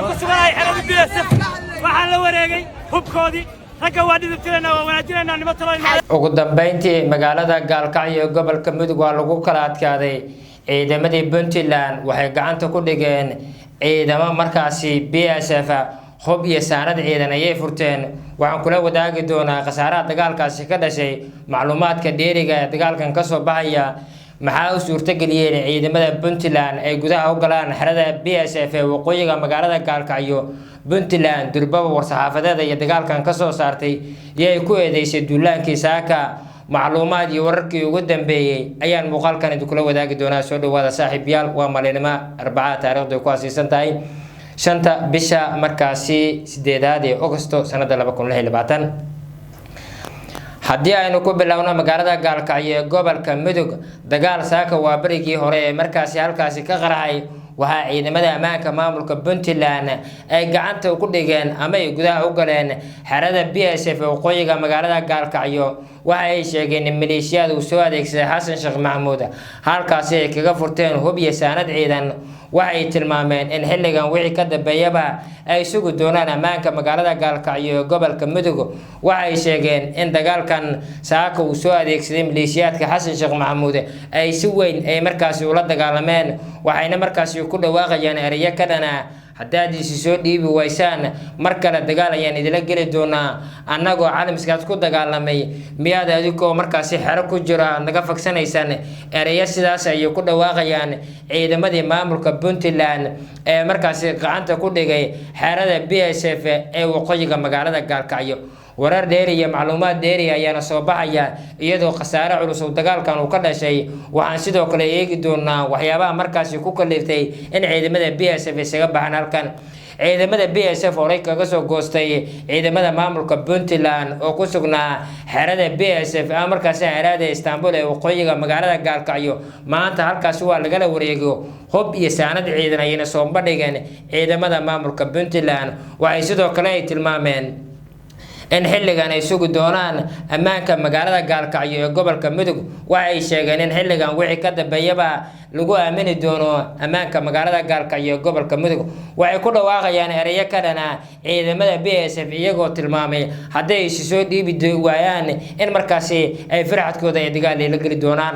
waxaan ku suganahay xerada BSF waxaan la wareegay hubkoodii ragga waa dhibtirana waa wanaajinayna nimo talooyin ugu dambeyntii magaalada Gaalkacyo gobolka Mudug waa lagu kala adkaaday ciidamadii Puntland waxay gacanta ku dhigeen ciidamo markaasi BSF hub iyo saanad ciidan ay furteen waxaan kula wadaagi doonaa qasaaraha dagaalkaasi ka dhashay macluumaadka dheeriga ee dagaalkan ka soo baxaya maxaa u suurtageliyeen ciidamada Puntland ay gudaha u galaan xerada BSF ee waqooyiga magaalada Gaalkacyo Puntland durbaba war-saxaafadeed iyo dagaalkan ka soo saartay iyay ku eedeysay duulaankii saaka macluumaad iyo wararkii ugu dambeeyay ayaan muuqaalkan idin kula wadaagi doonaa soo dhawaada saaxiibayaal waa maalinimo Arbacada taariikhdu ku aasaysan tahay 5 bisha markaasi 8 Agoosto sanada 2020 haddii aynu ku bilowno magaalada Gaalkacyo ee gobolka Mudug dagaal saaka waa barigii hore ee markaasi halkaasi ka qarxay waxa ciidamada ammaanka maamulka Puntland ay gacanta ku dhigeen ama ay gudaha u galeen xerada BSF ee waqooyiga magaalada Gaalkacyo waxa ay sheegeen in maleeshiyadu soo adeegsaday Xasan Sheekh Maxamuud halkaasi ay kaga furteen hub iyo saanad ciidan waxay tilmaameen in xilligan wixii ka dambeeyaba ay sugu doonaan ammaanka magaalada Gaalkacyo ee gobolka Mudug waxay sheegeen in dagaalkan saaka uu soo adeegsaday maleeshiyadka Xasan Sheekh Maxamuud ay si weyn ay markaasi ula dagaalameen waxayna markaasi ku dhawaaqayaan ereyo ka dhana haddaad isi soo dhiibi waysaan mar kale dagaal ayaan idila geli doonaa annagoo caalamkaas ku dagaalamay miyaad adigoo markaasi xero ku jira naga fagsanaysaan ereyo sidaas ay ku dhawaaqayaan ciidamadii maamulka Puntland ee markaasi gacanta ku dhigay xerada BSF ee waqooyiga magaalada Gaalkacyo warar dheeri iyo macluumaad dheeri ayaana soo baxaya iyadoo qasaare culus oo dagaalkan uu ka dhashay waxaan sidoo kale eegi doonaa waxyaabaha markaasi ku kaliftay in ciidamada BSF isaga baxaan halkan ciidamada BSF oo kaga soo goostay ciidamada maamulka Puntland oo ku sugnaa xerada BSF markaasi xerada Istanbul ee waqooyiga magaalada Gaalkacyo maanta halkaasi waa laga wareego hub iyo saanad ciidan ayna soo bandhigeen ciidamada maamulka Puntland waxay sidoo kale ay tilmaameen in xilligan ay sugu doonaan ammaanka magaalada Gaalkacyo ee gobolka Mudug waxay sheegeen in xilligan wixii ka dambeeyaba lagu aamini doono ammaanka magaalada Gaalkacyo ee gobolka Mudug waxay ku dhawaaqayaan ereyo ka dhana ciidamada BSF iyagoo tilmaamay haddii ay soo dhiibi waayaan in markaasi ay farxadkooda ay dagaal la geli doonaan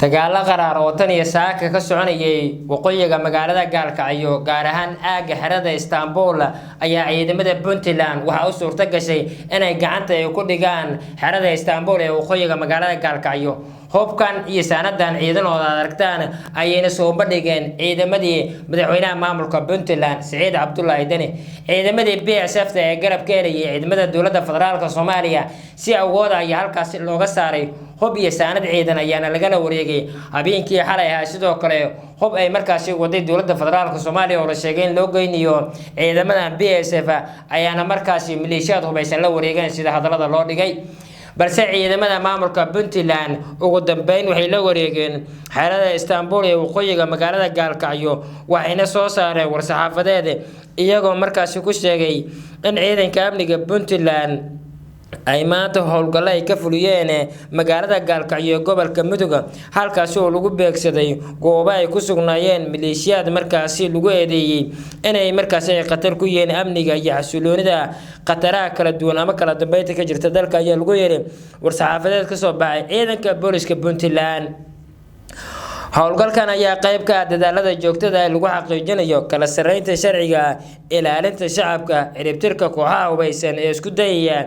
dagaal qaraar oo tan iyo saaka ka soconayay waqooyiga magaalada Gaalkacyo gaar ahaan aaga xerada Istanbul ayaa ciidamada Puntland waxa u suurta gashay inay gacanta ay ku dhigaan xerada Istanbul ee waqooyiga magaalada Gaalkacyo hubkan iyo saanadan ciidan oo aragtaan ayayna soo bandhigeen ciidamadii madaxweynaha maamulka Puntland Saciid Cabdullaahi Dani ciidamadii BSF ee garab ka helay ciidamada dowladda federaalka Soomaaliya si awood ay halkaas looga saaray hub iyo saanad ciidan ayaana laga wareegay habeenkii xalay ahaa sidoo kale hub ay markaasi waday dowladda federaalka Soomaaliya oo la sheegay in loo geyniyo ciidamada BSF ayaana markaasi maleeshiyad hubaysan la wareegeen sida hadalada loo dhigay balse ciidamada maamulka Puntland ugu dambeyn waxay la wareegeen xerada Istanbul ee waqooyiga magaalada Gaalkacyo waxayna soo saareen war-saxaafadeed iyagoo markaasi ku sheegay in ciidanka amniga Puntland ay maanta howlgal ay ka fuliyeen magaalada Gaalkacyo gobolka Mudug halkaas oo lagu beegsaday goobo ay ku sugnaayeen maleeshiyad markaasi lagu eedeeyay inay markaasi qatar ku yihiin amniga iyo xasiloonida qataraha kala duwan ama kala dambeynta ka jirta dalka ayaa lagu yeeray war-saxaafadeed ka soo baxay ciidanka booliska Puntland howlgalkan ayaa qayb ka ah dadaalada joogtada ah lagu xaqiijinayo kala sareynta sharciga ilaalinta shacabka ciribtirka kooxaha hubaysan ee isku dayaya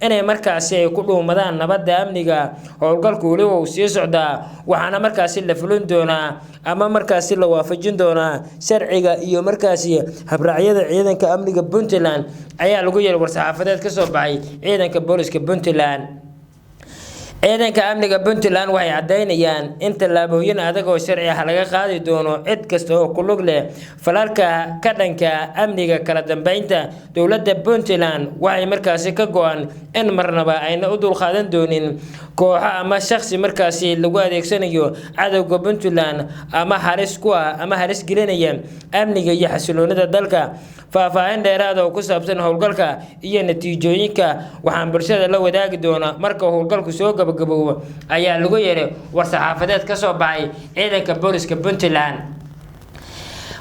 inay markaasi ay ku dhuumadaan nabadda amniga howlgalku wali uu sii socdaa waxaana markaasi la fulin doonaa ama markaasi la waafajin doonaa sharciga iyo markaasi habraacyada ciidanka amniga Puntland ayaa lagu yeeray war-saxaafadeed ka soo baxay ciidanka booliska Puntland ciidanka amniga Puntland waxay cadeynayaan in tallaabooyin adag oo sharci ah laga qaadi doono cid kasta oo ku lug leh falalka ka dhanka amniga kala dambeynta dowladda Puntland waxay markaasi ka go'an in marnaba ayna u dulqaadan doonin kooxo ama shakhsi markaasi lagu adeegsanayo cadawga Puntland ama halis ku ah ama halis gelinaya amniga iyo xasiloonida dalka faahfaahin dheeraad oo ku saabsan howlgalka iyo natiijooyinka waxaan bulshada la wadaagi doonaa marka howlgalku soo gabagaboobo ayaa lagu yeeray war-saxaafadeed ka soo baxay ciidanka booliska Puntland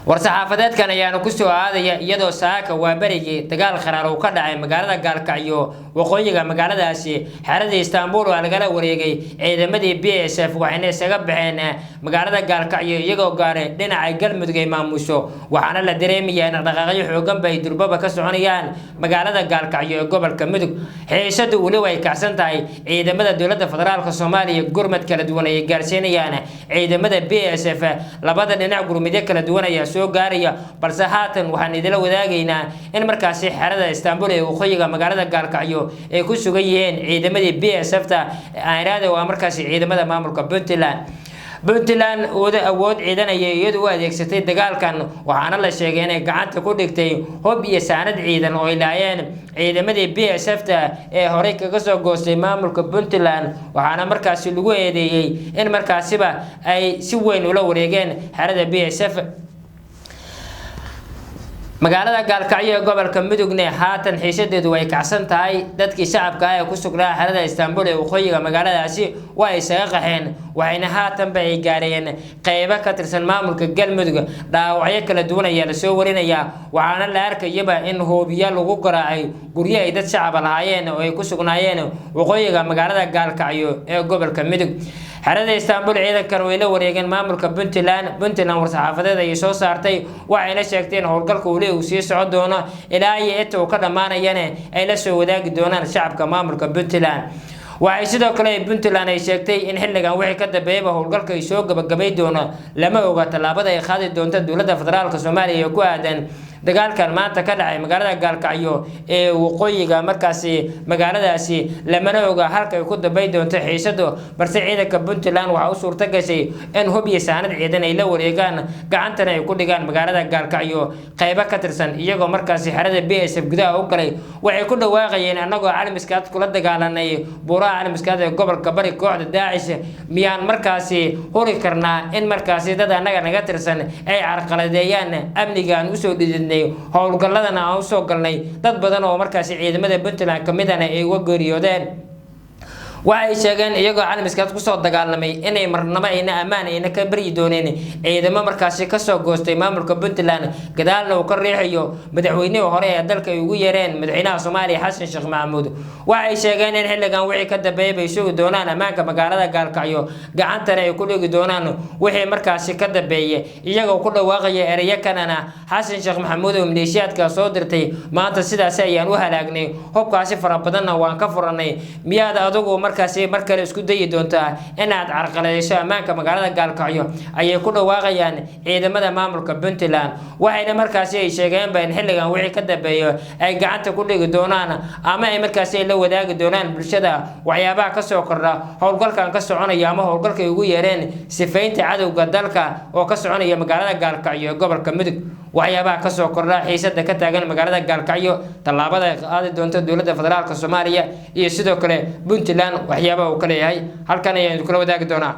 war-saxaafadeedkan ayaana ku soo aadaya iyadoo saaka waa berigii dagaal qaraar uu ka dhacay magaalada Gaalkacyo waqooyiga magaaladaasi xeerada Istanbul oo lagala wareegay ciidamadii BSF waxayna isaga baxeen magaalada Gaalkacyo iyagoo gaaray dhinaca galmudug ay maamusho waxaana la dareemayaa in dhaqaaqyo xoogan bay durbaba ka soconayaan magaalada Gaalkacyo ee gobolka Mudug xiisadu wali way kacsan tahay ciidamada dowladda federaalka Soomaaliya gurmad kala duwan ay gaarsiinayaan ciidamada BSF labada dhinac gurmadyo kala duwan ay soo gaaraya balse haatan waxaan idila wadaagaynaa in markaasi xeerada Istanbul ee waqooyiga magaalada Gaalkacyo ay ku sugan yihiin ciidamadii BSF-ta ayraada waa markaasi ciidamada maamulka Puntland oo awood ciidan ay iyadu u adeegsatay dagaalkan waxaana la sheegay inay gacanta ku dhigtay hub iyo saanad ciidan oo ay laayeen ciidamadii BSF-ta ee hore kaga soo goostay maamulka Puntland waxaana markaasi lagu eedeeyay in markaasiba ay si weyn ula wareegeen xeerada BSF magaalada Gaalkacyo ee gobolka Mudugna haatan xiisadeedu way kacsan tahay dadkii shacabka ah ee ku sugnaa xeerada Istanbul ee waqooyiga magaaladaasi waa ay isaga qaxeen waxayna haatan bay gaareen qaybo ka tirsan maamulka Galmudug dhaawacyo kala duwan ayaa la soo warinayaa waxaana la arkayaba in hoobiya lagu garaacay guryo ay dad shacab lahaayeen oo ay ku sugnaayeen waqooyiga magaalada Gaalkacyo ee gobolka Mudug xeerada Istanbul ciidankan way la wareegeen maamulka Puntland war-saxaafadeed ay soo saartay waxayna sheegteen howlgalka uu sii socon doono ilaa inta uu ka dhamaanayana ay la soo wadaagi doonaan shacabka maamulka Puntland waxay sidoo kale Puntland ay sheegtay in xilligan wixii ka dambeeyay howlgalka ay soo gabagabay doono lama oga talaabada ay qaadi doonto dowladda federaalka Soomaaliya ku aadan dagaalkan maanta ka dhacay magaalada Gaalkacyo ee waqooyiga markaasi magaaladaasi lamana oga halka ay ku dambeey doonto xiisado balse ciidanka Puntland waxa uu suurta gashay in hub iyo saanad ciidan ay la wareegaan gacantana ay ku dhigaan magaalada Gaalkacyo qaybo ka tirsan iyagoo markaasi xeerada BSF gudaha u galay waxay ku dhawaaqayeen anagoo caalamiskaad kula dagaalanay buuraha caalamiskaad ee gobolka bari kooxda Daacish miyaan markaasi hori karnaa in markaasi dad anaga naga tirsan ay carqaladeeyaan amnigaan u soo dhididnay howlgalladana aan soo galnay dad badan oo markaasi ciidamada Puntland kamidana ay uga geeriyoodeen waxay sheegeen iyagoo caalamiskaad ku soo dagaalamay inay marnaba ayna ammaan ayna ka bari dooneen ciidamo markaasi ka soo goostay maamulka Puntland gadaalna uu ka riixayo madaxweynihii hore ee dalka ay ugu yeereen madaxweynaha Soomaaliya Xasan Sheekh Maxamuud waxay sheegeen in xilligan wixii ka dambeeyay ay sugi doonaan ammaanka magaalada Gaalkacyo gacantana ay ku dhigi doonaan wixii markaasi ka dambeeyay iyagoo ku dhawaaqaya ereyo kanana Xasan Sheekh Maxamuud oo maleeshiyaadka soo dirtay maanta sidaas ayaan u halaagnay hubkaasi fara badanna waan ka furanay miyaad adigu markaasi markale isku dayi doontaa inaad carqaladeyso ammaanka magaalada Gaalkacyo ayay ku dhawaaqayaan ciidamada maamulka Puntland waxayna markaasi ay sheegeen in xilligan wixii ka dambeeyo ay gacanta ku dhigi doonaan ama ay markaasi la wadaagi doonaan bulshada waxyaabaha ka soo kordha howlgalkan ka soconaya ama howlgalka ay ugu yeereen sifaynta cadawga dalka oo ka soconaya magaalada Gaalkacyo ee gobolka Mudug waxyaabaha ka soo kordha xiisada ka taagan magaalada Gaalkacyo talaabada ay qaadi doonto dowladda federaalka Soomaaliya iyo sidoo kale Puntland waxyaabaha uu kale yahay halkan ayaan kula wadaagi doonaa